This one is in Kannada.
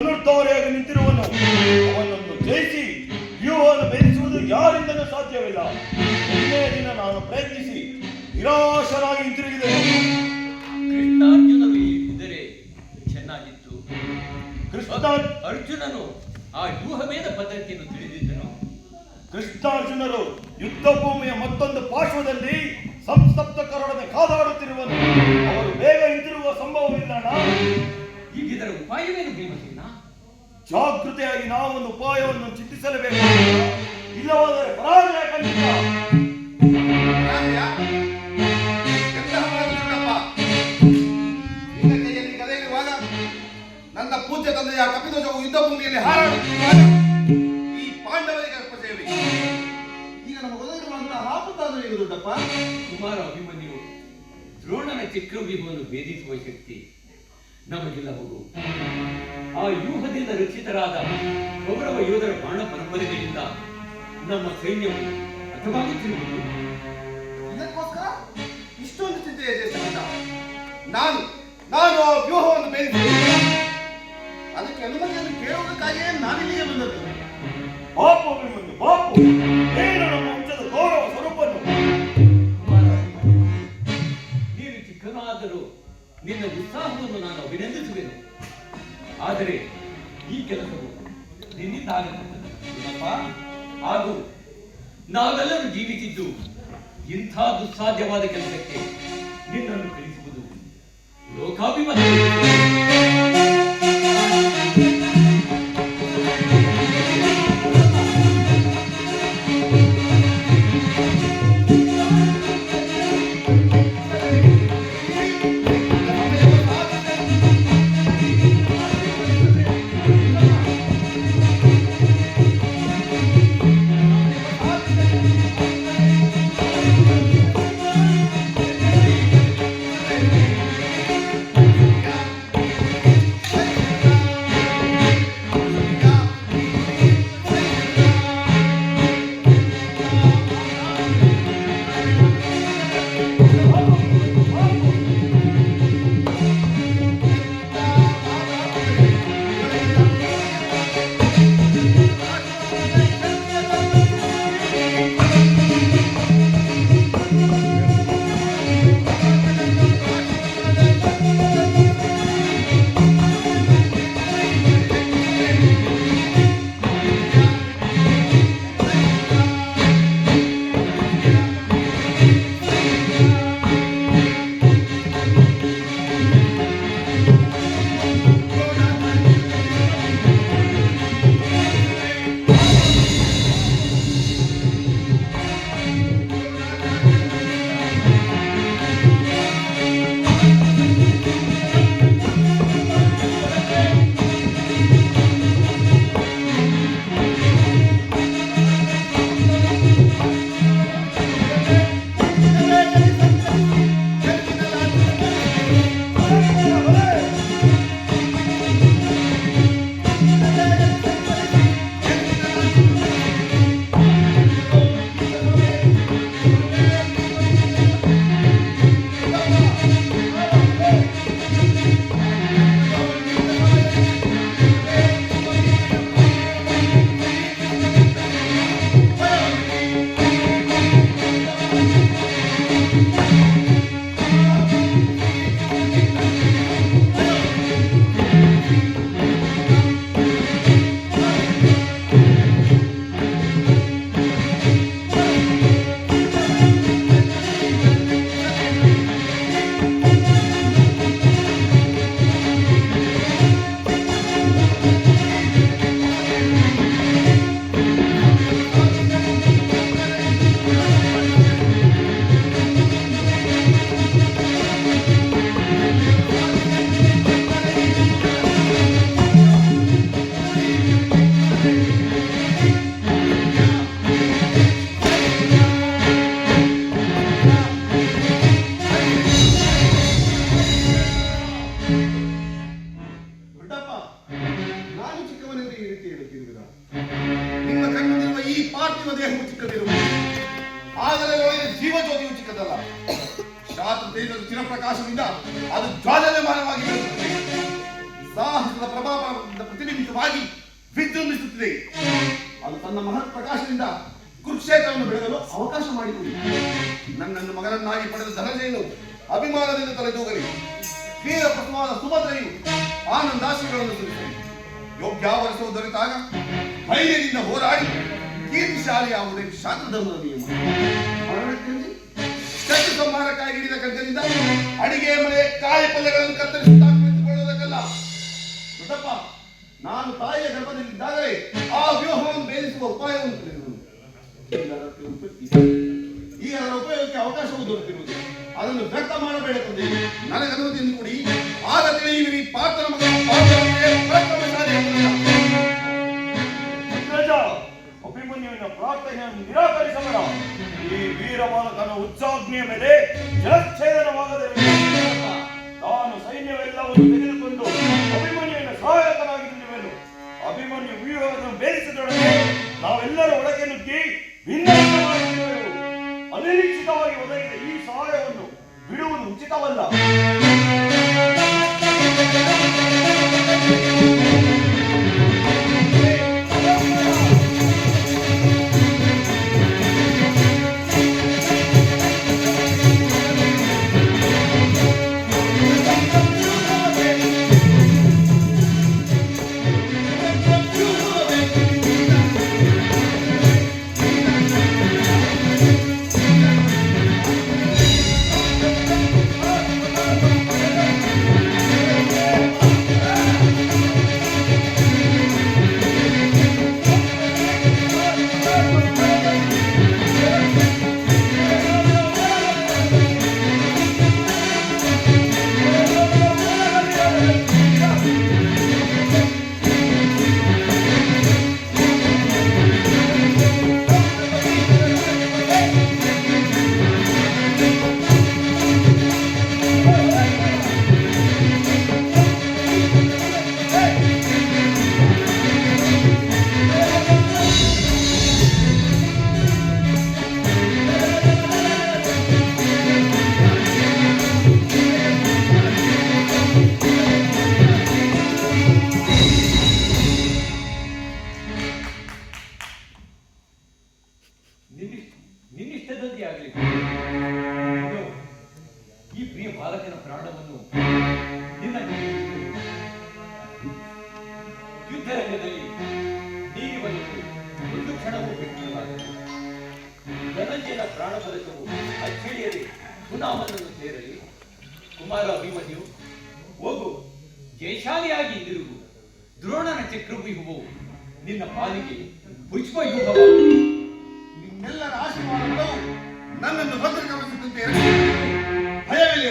ಧನುರ್ಧಾರಿಯಾಗಿ ನಿಂತಿರುವನು. ಅವನನ್ನು ಜಯಿಸಿ ವ್ಯೂಹವನ್ನು ಭೇದಿಸುವುದು ಯಾರಿಂದಲೂ ಸಾಧ್ಯವಿಲ್ಲ. ಒಂದೇ ದಿನ ನಾನು ಪ್ರಯತ್ನಿಸಿ ನಿರಾಶರಾಗಿ ಹಿಂತಿರುಗಿದೆನು. ಕೃಷ್ಣಾರ್ಜುನರು ಇದ್ದರೆ ಚೆನ್ನಾಗಿತ್ತು. ಅರ್ಜುನನು ಆ ವ್ಯೂಹವೇದ ಪದ್ಧತಿಯನ್ನು ತಿಳಿದಿದ್ದನು. ಕೃಷ್ಣಾರ್ಜುನರು ಯುದ್ಧ ಭೂಮಿಯ ಮತ್ತೊಂದು ಪಾರ್ಶ್ವದಲ್ಲಿ ಸಂಸಪ್ತಕರೊಡನೆ ಕಾದಾಡುತ್ತಿರುವನು. ಅವರು ಬೇಗ ಹಿಂತಿರುಗುವ ಸಂಭವವಿಲ್ಲಣ್ಣ. ಈಗಿದರ ಉಪಾಯವೇನು ಭೀಮಸೇನ? ಜಾಗೃತೆಯಾಗಿ ನಾವೊಂದು ಉಪಾಯವನ್ನು ಚಿಂತಿಸಲೇಬೇಕು. ಇಲ್ಲವಾದರೆ ಪರಾಜಯ ಖಂಡಿತ. ನಿನ್ನ ಕೈಯಲ್ಲಿ ಗದೆ ಇರುವಾಗ ನನ್ನ ಪೂಜ್ಯ ತಂದೆಯ ಕಪಿಧ್ವಜವು ಯುದ್ಧ ಭೂಮಿಯಲ್ಲಿ ಹಾರಾಡುತ್ತಿರುವಾಗ ಈ ಪಾಂಡವರಿಗೆ ಅರ್ಪಸೇವೆ. ಈಗ ನಮ್ಮ ಒದಗಿರುವಂತಹ ಆಪತ್ತಾದರೂ ಈಗ ದೊಡ್ಡಪ್ಪ. ಕುಮಾರ ಅಭಿಮನ್ಯು ದ್ರೋಣನ ಚಕ್ರವ್ಯೂಹವನ್ನು ಭೇದಿಸುವ ಶಕ್ತಿ ನಮಗಿಲ್ಲ ಹೋಗು. ಆ ವ್ಯೂಹದಿಂದ ರಕ್ಷಿತರಾದ ಕೌರವ ಯೋಧರ ಬಾಣ ಪರಂಪರೆಗಳಿಂದ ನಮ್ಮ ಸೈನ್ಯವು ಹತವಾಗುತ್ತಿರುವುದು. ಇದಕ್ಕೋಸ್ಕರ ಇಷ್ಟೊಂದು ಚಿಂತೆಯ ಜ್ಯೇಷ್ಠ. ನಾನು ಆ ವ್ಯೂಹವನ್ನು ಭೇದಿಸಿದೆ. ಅದಕ್ಕೆ ಅನುಮತಿಯನ್ನು ಕೇಳುವುದಕ್ಕಾಗಿಯೇ ನಾನಿಲ್ಲಿಗೆ ಬಂದದ್ದು. ಬಾಪು ಅಭಿಮನ್ಯು, ಬಾಪು ಏನು ನಮ್ಮ ವಂಶದ ಗೌರವ ಸ್ವರೂಪನ್ನು. ನೀನು ಚಿಕ್ಕನಾದರೂ ನಿನ್ನ ಉತ್ಸಾಹವನ್ನು ನಾನು ಅಭಿನಂದಿಸುವೆನು. ಆದರೆ ಈ ಕೆಲಸವು ನಿನ್ನಿಂದ ಆಗಲಿಲ್ಲಪ್ಪ. ಹಾಗೂ ನಾವೆಲ್ಲರೂ ಜೀವಿಸಿದ್ದು ಇಂಥ ದುಸ್ಸಾಧ್ಯವಾದ ಕೆಲಸಕ್ಕೆ ನಿನ್ನನ್ನು ಕಳಿಸುವುದು ಲೋಕಾಭಿಮಾನ. ಚಿರಪ್ರಕಾಶದಿಂದ ಅದು ಜ್ವಾಲಯಮಾನವಾಗಿ ಬೆಳೆಯುತ್ತದೆ. ಸಾಹಸದ ಪ್ರಭಾವ ಪ್ರತಿಬಿಂಬಿತವಾಗಿ ವಿಜೃಂಭಿಸುತ್ತಿದೆ. ಅದು ತನ್ನ ಮಹತ್ ಪ್ರಕಾಶದಿಂದ ಕುರುಕ್ಷೇತ್ರವನ್ನು ಬೆಳಗಲು ಅವಕಾಶ ಮಾಡಿಕೊಡಿ. ನನ್ನನ್ನು ಮಗನನ್ನಾಗಿ ಪಡೆದ ಧನಂಜಯನು ಅಭಿಮಾನದಿಂದ ತಲೆದೂಗಲಿ. ವೀರ ಪ್ರಥಮವಾದ ಸುಭದ್ರೆಯು ಆನಂದಾಶ್ರಗಳನ್ನು ಸುರಿಸಲಿ. ಯೋಗ್ಯಾವರಸವು ದೊರೆತಾಗ ಧೈರ್ಯದಿಂದ ಹೋರಾಡಿ ಕೀರ್ತಿಶಾಲಿಯಾಗುವುದೇ ಶಾಂತಧರ್ಮದ ನಿಯಮ. ಶತ್ರು ಸಂಹಾರಕ್ಕಾಗಿ ಹಿಡಿದ ಖಡ್ಗದಿಂದ ಅಡಿಗೆ ಮನೆ ಕಾಯಿ ಪಲ್ಯಗಳನ್ನು ಕತ್ತರಿಸುತ್ತಾ ಕುಳಿತುಕೊಳ್ಳುವುದಕ್ಕಲ್ಲ. ದೊಡ್ಡಪ್ಪ, ನಾನು ತಾಯಿಯ ಗರ್ಭದಲ್ಲಿದ್ದಾಗಲೇ ಆ ವ್ಯೂಹವನ್ನು ಭೇದಿಸುವ ಉಪಾಯವನ್ನು ತಿಳಿದುದು. ಈಗ ಅದರ ಉಪಯೋಗಕ್ಕೆ ಅವಕಾಶವು ದೊರೆತಿರುವುದು. ಅದನ್ನು ವ್ಯಕ್ತ ಮಾಡಬೇಡ ತಂದೆ. ನನಗೆ ಅನುಮತಿಯನ್ನು ಕೊಡಿ. ಆಗ ತಿಳಿಯುವಿರಿ ಪಾರ್ಥನ ಮಗನ ಪರಾಕ್ರಮಶಾಲಿ ಅಭಿಮನ್ಯುವಿನ ಪ್ರಾರ್ಥನೆಯನ್ನು ನಿರಾಕರಿಸಬೇಡ. ಈ ವೀರ ಬಾಲಕನ ಉಚ್ಚಾಜ್ಞೆಯ ಮೇಲೆ ಜಲಚ್ಛೇದನವಾಗದೆ ನಾನು ಸೈನ್ಯವೆಲ್ಲವನ್ನು ತೆಗೆದುಕೊಂಡು ಅಭಿಮನ್ಯುವಿನ ಸಹಾಯಕನಾಗಿ ನಿಲ್ಲುವೆನು. ಅಭಿಮನ್ಯು ವ್ಯೂಹವನ್ನು ಬೇರಿಸಿದೊಡನೆ ನಾವೆಲ್ಲರೂ ಒಳಗೆ ನುಗ್ಗಿ ಭಿನ್ನವಾಗಿರುವೆವು. ಅನಿರೀಕ್ಷಿತವಾಗಿ ಒದಗಿದ ಈ ಸಹಾಯವನ್ನು ಬಿಡುವುದು ಉಚಿತವಲ್ಲ. ನಿನ್ನಿಷ್ಟದಂತೆ ಆಗಲಿ. ಈ ಪ್ರಿಯ ಬಾಲಕನ ಪ್ರಾಣವನ್ನು ನಿನ್ನ ಯುದ್ಧರಂಗದಲ್ಲಿ ನೀಡುವುದು ಒಂದು ಕ್ಷಣವೂ ಬಿಟ್ಟಿರಬಾರದು. ಧನಂಜಯನ ಪ್ರಾಣ ಫಲಕವು ಅಚ್ಚಳಿಯದೆ ಪುನಾಮನನ್ನು ಸೇರಲಿ. ಕುಮಾರ ಅಭಿಮನ್ಯು, ಹೋಗು, ಜಯಶಾಲಿಯಾಗಿ ತಿರುಗು. ದ್ರೋಣನ ಚಕ್ರವ್ಯೂಹವು ನಿನ್ನ ಪಾಲಿಗೆ ಪುಷ್ಪವ್ಯೂಹವಾಗಲಿ. ನಿಮ್ಮೆಲ್ಲರ ಆಶೀರ್ವಾದಗಳು ನನ್ನನ್ನು ಭದ್ರಗಮಿಸುತ್ತಂತೆ ಭಯವಿಲ್ಲ.